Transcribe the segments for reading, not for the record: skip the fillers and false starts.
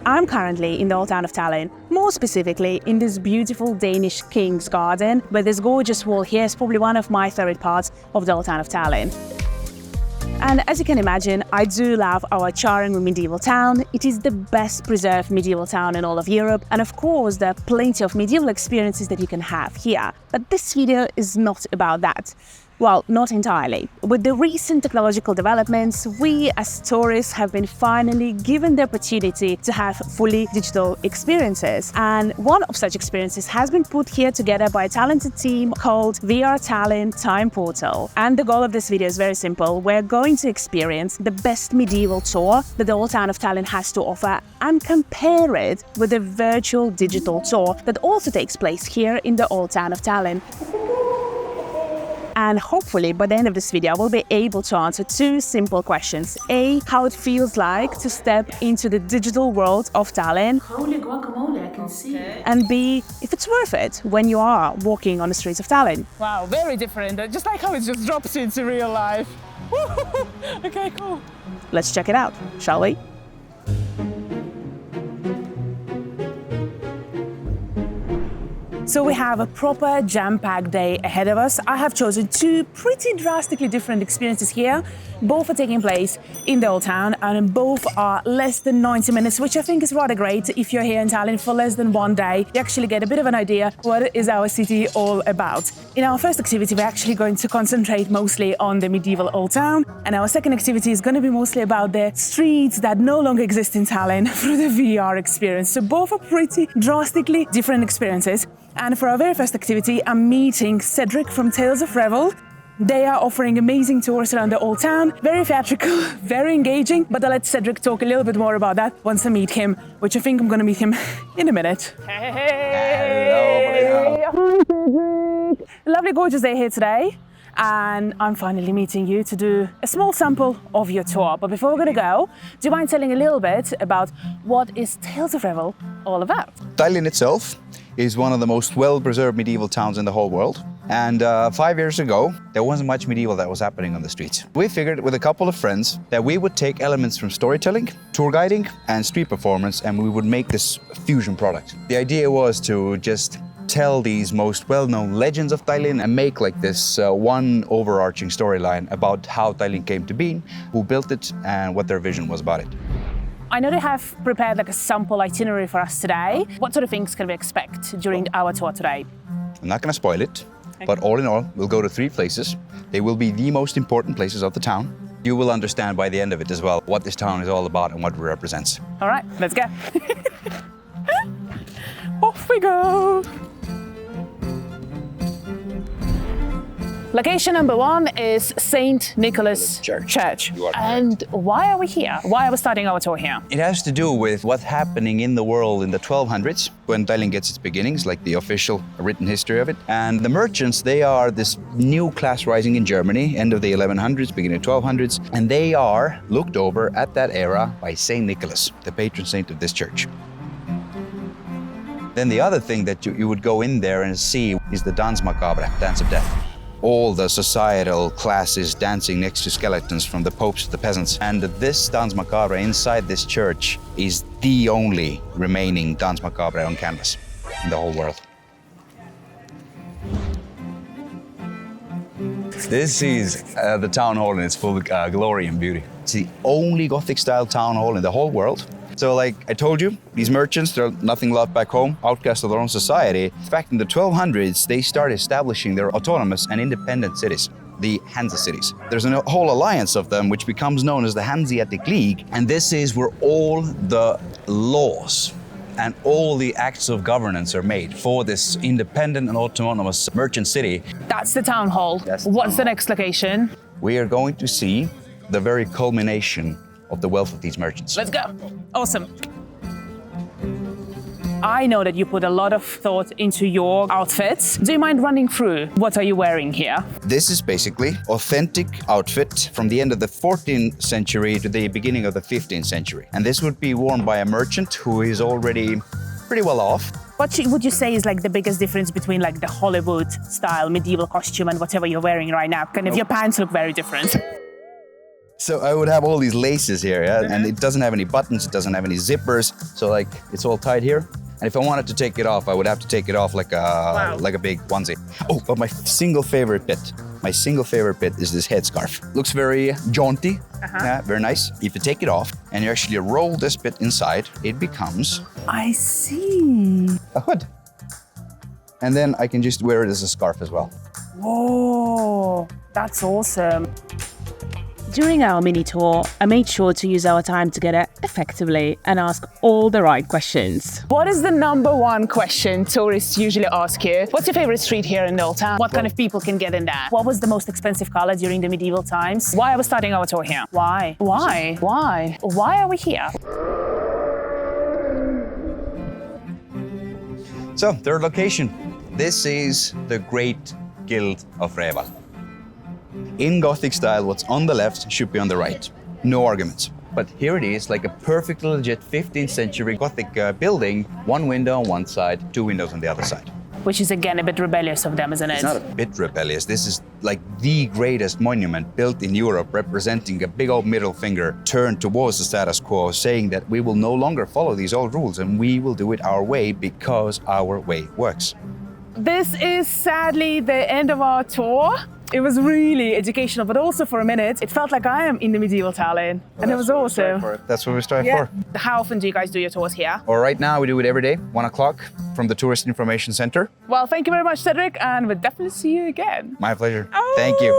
I'm currently in the old town of Tallinn, more specifically in this beautiful Danish King's Garden, where this gorgeous wall here is probably one of my favorite parts of the old town of Tallinn. And as you can imagine, I do love our charming medieval town. It is the best preserved medieval town in all of Europe. And of course, there are plenty of medieval experiences that you can have here. But this video is not about that. Well, not entirely. With the recent technological developments, we as tourists have been finally given the opportunity to have fully digital experiences. And one of such experiences has been put here together by a talented team called VR Tallinn Time Portal. And the goal of this video is very simple. We're going to experience the best medieval tour that the old town of Tallinn has to offer and compare it with a virtual digital tour that also takes place here in the old town of Tallinn. And hopefully, by the end of this video, I will be able to answer two simple questions. A, how it feels like to step into the digital world of Tallinn. Holy guacamole, I can see. And B, if it's worth it when you are walking on the streets of Tallinn. Wow, very different. Just like how it just drops into real life. Okay, cool. Let's check it out, shall we? So we have a proper jam-packed day ahead of us. I have chosen two pretty drastically different experiences here. Both are taking place in the old town and both are less than 90 minutes, which I think is rather great. If you're here in Tallinn for less than one day, you actually get a bit of an idea what is our city all about. In our first activity, we're actually going to concentrate mostly on the medieval old town. And our second activity is going to be mostly about the streets that no longer exist in Tallinn through the VR experience. So both are pretty drastically different experiences. And for our very first activity, I'm meeting Cedric from Tales of Revel. They are offering amazing tours around the old town, very theatrical, very engaging, but I'll let Cedric talk a little bit more about that once I meet him, which I think I'm going to meet him in a minute. Hey! Hi, Cedric! Lovely, gorgeous day here today. And I'm finally meeting you to do a small sample of your tour. But before we're going to go, do you mind telling a little bit about what is Tales of Revel all about? Tallinn itself is one of the most well-preserved medieval towns in the whole world. And 5 years ago, there wasn't much medieval that was happening on the streets. We figured with a couple of friends that we would take elements from storytelling, tour guiding, and street performance, and we would make this fusion product. The idea was to just tell these most well-known legends of Tallinn and make like this one overarching storyline about how Tallinn came to be, who built it, and what their vision was about it. I know they have prepared like a sample itinerary for us today. What sort of things can we expect during our tour today? I'm not going to spoil it, but all in all, we'll go to 3 places. They will be the most important places of the town. You will understand by the end of it as well what this town is all about and what it represents. All right, let's go. Off we go. Location number 1 is St. Nicholas Church. And why are we here? Why are we starting our tour here? It has to do with what's happening in the world in the 1200s, when Tallinn gets its beginnings, like the official written history of it. And the merchants, they are this new class rising in Germany, end of the 1100s, beginning of 1200s. And they are looked over at that era by St. Nicholas, the patron saint of this church. Then the other thing that you would go in there and see is the Danse Macabre, Dance of Death. All the societal classes dancing next to skeletons, from the popes to the peasants. And this Danse Macabre inside this church is the only remaining Danse Macabre on canvas in the whole world. This is the town hall in its full glory and beauty. It's the only Gothic-style town hall in the whole world. So like I told you, these merchants, they're nothing loved back home, outcasts of their own society. In fact, in the 1200s, they started establishing their autonomous and independent cities, the Hansa cities. There's a whole alliance of them, which becomes known as the Hanseatic League. And this is where all the laws and all the acts of governance are made for this independent and autonomous merchant city. That's the town hall. What's the next location? We are going to see the very culmination of the wealth of these merchants. Let's go. Awesome. I know that you put a lot of thought into your outfits. Do you mind running through what are you wearing here? This is basically authentic outfit from the end of the 14th century to the beginning of the 15th century. And this would be worn by a merchant who is already pretty well off. What would you say is like the biggest difference between like the Hollywood style medieval costume and whatever you're wearing right now? Kind of your pants look very different. So I would have all these laces here, yeah? And it doesn't have any buttons, it doesn't have any zippers. So like it's all tied here. And if I wanted to take it off, I would have to take it off like a big onesie. Oh, but my single favorite bit is this headscarf. Looks very jaunty, yeah, very nice. If you take it off and you actually roll this bit inside, it becomes I see. a hood. And then I can just wear it as a scarf as well. Whoa, that's awesome. During our mini tour, I made sure to use our time together effectively and ask all the right questions. What is the #1 question tourists usually ask you? What's your favorite street here in the Old Town? What kind of people can get in there? What was the most expensive color during the medieval times? Why are we starting our tour here? Why? Why? Why? Why are we here? So, third location. This is the Great Guild of Reval. In Gothic style, what's on the left should be on the right. No arguments. But here it is, like a perfect legit 15th century Gothic building. One window on one side, two windows on the other side. Which is again a bit rebellious of them, isn't it? It's not a bit rebellious. This is like the greatest monument built in Europe, representing a big old middle finger turned towards the status quo, saying that we will no longer follow these old rules and we will do it our way because our way works. This is sadly the end of our tour. It was really educational, but also for a minute, it felt like I am in the medieval Tallinn, and it was awesome. That's what we strive Yeah. for. How often do you guys do your tours here? Or right now, we do it every day, 1 o'clock from the Tourist Information Center. Well, thank you very much, Cedric, and we'll definitely see you again. My pleasure. Thank you.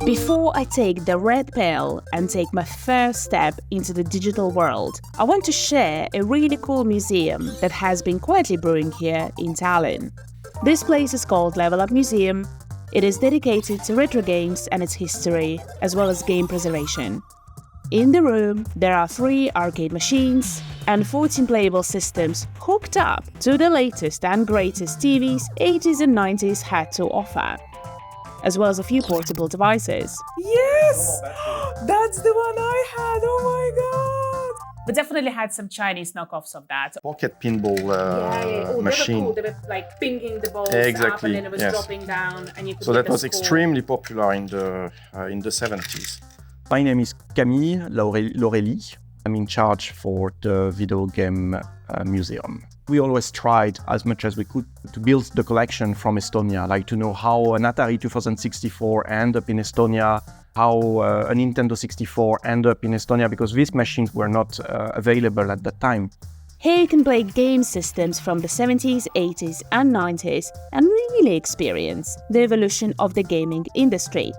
Before I take the red pill and take my first step into the digital world, I want to share a really cool museum that has been quietly brewing here in Tallinn. This place is called Level Up Museum. It is dedicated to retro games and its history, as well as game preservation. In the room, there are 3 arcade machines and 14 playable systems hooked up to the latest and greatest TVs 80s and 90s had to offer, as well as a few portable devices. Yes! That's the one I had, oh my god! We definitely had some Chinese knockoffs of that. Pocket pinball machine. They were like pinging the balls Exactly, up and then it was yes. dropping down and you could So get that the was score. extremely popular in the 70s. My name is Camille Laureli. I'm in charge for the video game museum. We always tried as much as we could to build the collection from Estonia, like to know how an Atari 2064 ended up in Estonia, how a Nintendo 64 ended up in Estonia, because these machines were not available at that time. Here you can play game systems from the 70s, 80s and 90s and really experience the evolution of the gaming industry,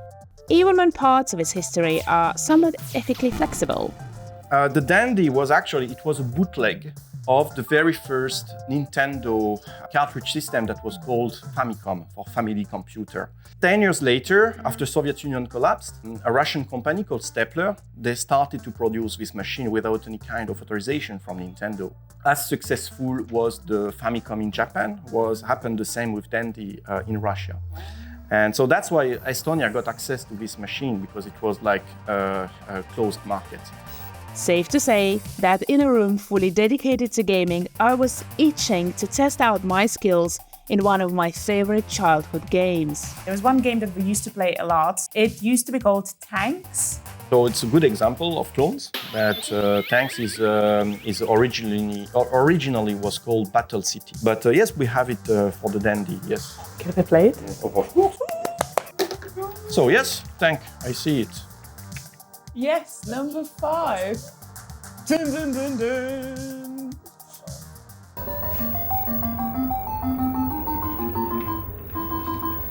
even when parts of its history are somewhat ethically flexible. The Dandy was actually, it was a bootleg of the very first Nintendo cartridge system that was called Famicom, for Family Computer. 10 years later, after Soviet Union collapsed, a Russian company called Stepler, they started to produce this machine without any kind of authorization from Nintendo. As successful was the Famicom in Japan, happened the same with Dandy in Russia. And so that's why Estonia got access to this machine, because it was like a closed market. Safe to say that in a room fully dedicated to gaming, I was itching to test out my skills in one of my favorite childhood games. There was one game that we used to play a lot. It used to be called Tanks. So it's a good example of clones. That Tanks is originally was called Battle City. But yes, we have it for the Dandy. Yes. Can we play it? So yes, Tank. I see it. Yes, #5. Dun, dun, dun, dun.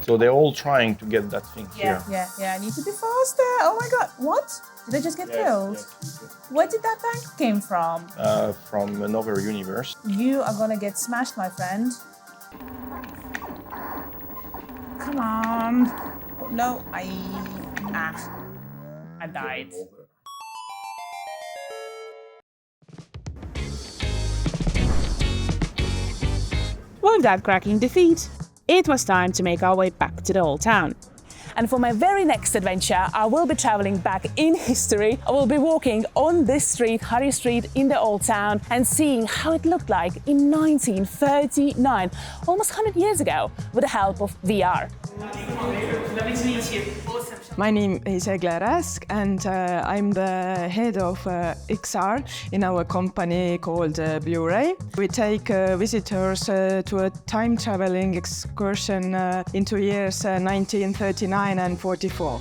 So they're all trying to get that thing here. Yeah, I need to be faster. Oh my god, what? Did I just get killed? Where did that tank came from? From another universe. You are gonna get smashed, my friend. Come on. Oh, no, I died. With that cracking defeat, it was time to make our way back to the old town. And for my very next adventure, I will be traveling back in history. I will be walking on this street, Harry Street, in the Old Town and seeing how it looked like in 1939, almost 100 years ago, with the help of VR. My name is Egle Rask and I'm the head of XR in our company called Blu-ray. We take visitors to a time traveling excursion into years 1939 and 44.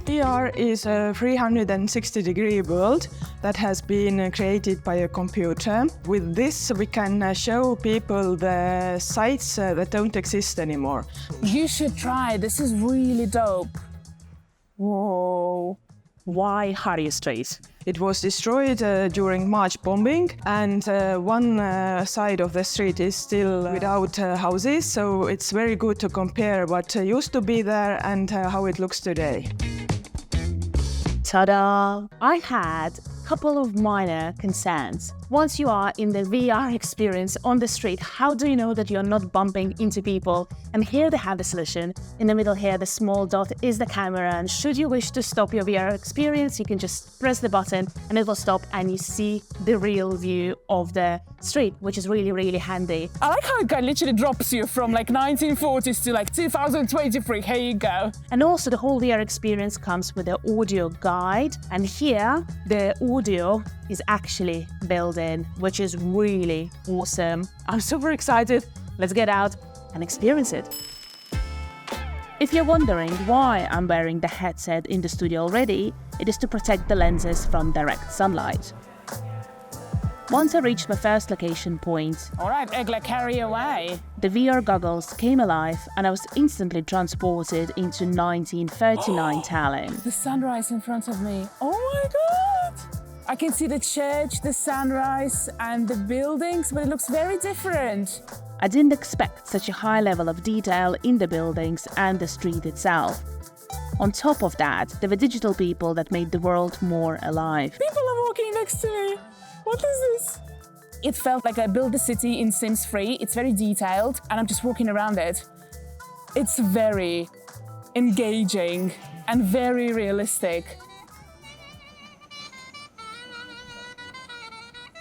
VR is a 360-degree world that has been created by a computer. With this, we can show people the sites that don't exist anymore. You should try, this is really dope. Whoa. Why Harry Street? It was destroyed during March bombing, and one side of the street is still without houses, so it's very good to compare what used to be there and how it looks today. Ta-da! I had a couple of minor concerns. Once you are in the VR experience on the street, how do you know that you're not bumping into people? And here they have the solution. In the middle here, the small dot is the camera, and should you wish to stop your VR experience, you can just press the button and it will stop and you see the real view of the street, which is really, really handy. I like how it literally drops you from like 1940s to like 2023, here you go. And also the whole VR experience comes with the audio guide, and here the audio is actually built in, which is really awesome. I'm super excited. Let's get out and experience it. If you're wondering why I'm wearing the headset in the studio already, it is to protect the lenses from direct sunlight. Once I reached my first location point, All right, Egle, carry away. the VR goggles came alive and I was instantly transported into 1939 Tallinn. The sunrise in front of me. Oh my God! I can see the church, the sunrise, and the buildings, but it looks very different. I didn't expect such a high level of detail in the buildings and the street itself. On top of that, there were digital people that made the world more alive. People are walking next to me. What is this? It felt like I built the city in Sims 3. It's very detailed, and I'm just walking around it. It's very engaging and very realistic.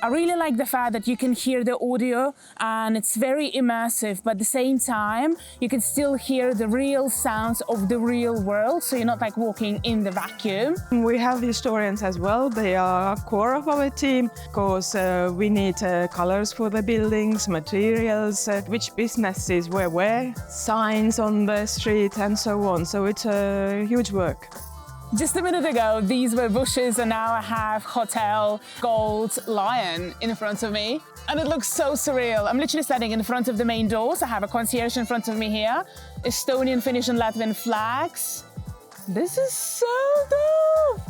I really like the fact that you can hear the audio and it's very immersive, but at the same time, you can still hear the real sounds of the real world, so you're not like walking in the vacuum. We have historians as well. They are core of our team because we need colors for the buildings, materials, which businesses were where, signs on the street and so on. So it's a huge work. Just a minute ago, these were bushes, and now I have Hotel Gold Lion in front of me. And it looks so surreal. I'm literally standing in front of the main doors. I have a concierge in front of me here. Estonian, Finnish and Latvian flags. This is so dope!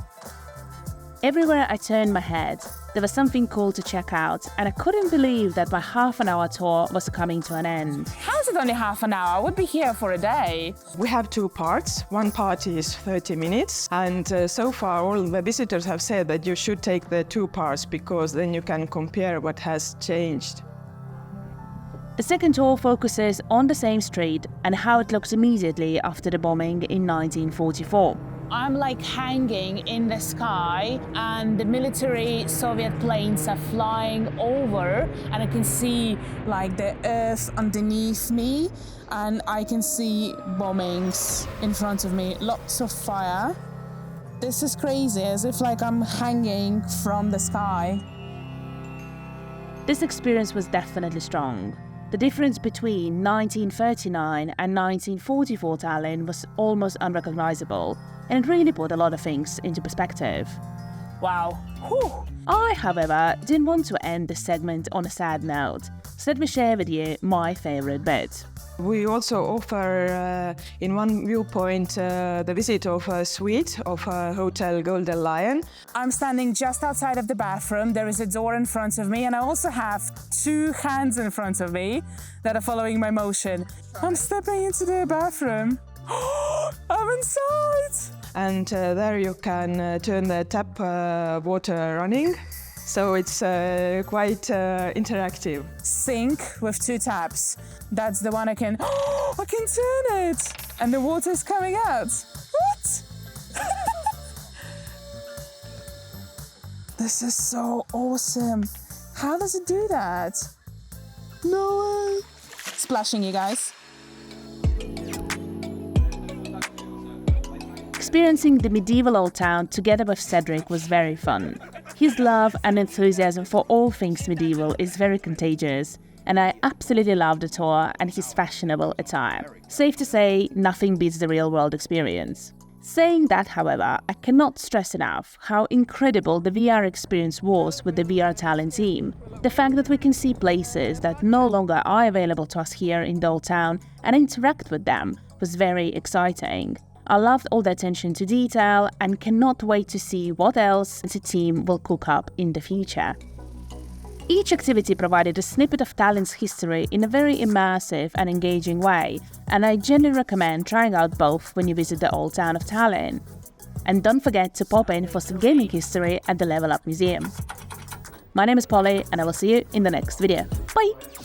Everywhere I turned my head, there was something cool to check out, and I couldn't believe that my half-an-hour tour was coming to an end. How is it only half an hour? I would be here for a day. We have two parts. One part is 30 minutes, and so far all the visitors have said that you should take the two parts because then you can compare what has changed. The second tour focuses on the same street and how it looks immediately after the bombing in 1944. I'm like hanging in the sky and the military Soviet planes are flying over, and I can see like the earth underneath me, and I can see bombings in front of me, lots of fire. This is crazy, as if like I'm hanging from the sky. This experience was definitely strong. The difference between 1939 and 1944 Tallinn was almost unrecognizable, and it really put a lot of things into perspective. Wow. Whew. I, however, didn't want to end this segment on a sad note, so let me share with you my favorite bit. We also offer, in one viewpoint, the visit of a suite of Hotel Golden Lion. I'm standing just outside of the bathroom. There is a door in front of me, and I also have two hands in front of me that are following my motion. I'm stepping into the bathroom. I'm inside! And there you can turn the tap water running. So it's quite interactive. Sink with two taps. That's the one I can turn it. and the water is coming out. What? This is so awesome. How does it do that? No way. Splashing, you guys. Experiencing the medieval old town together with Cedric was very fun. His love and enthusiasm for all things medieval is very contagious, and I absolutely love the tour and his fashionable attire. Safe to say, nothing beats the real-world experience. Saying that, however, I cannot stress enough how incredible the VR experience was with the VR Tallinn team. The fact that we can see places that no longer are available to us here in the old town and interact with them was very exciting. I loved all the attention to detail and cannot wait to see what else the team will cook up in the future. Each activity provided a snippet of Tallinn's history in a very immersive and engaging way, and I genuinely recommend trying out both when you visit the old town of Tallinn. And don't forget to pop in for some gaming history at the Level Up Museum. My name is Polly, and I will see you in the next video. Bye!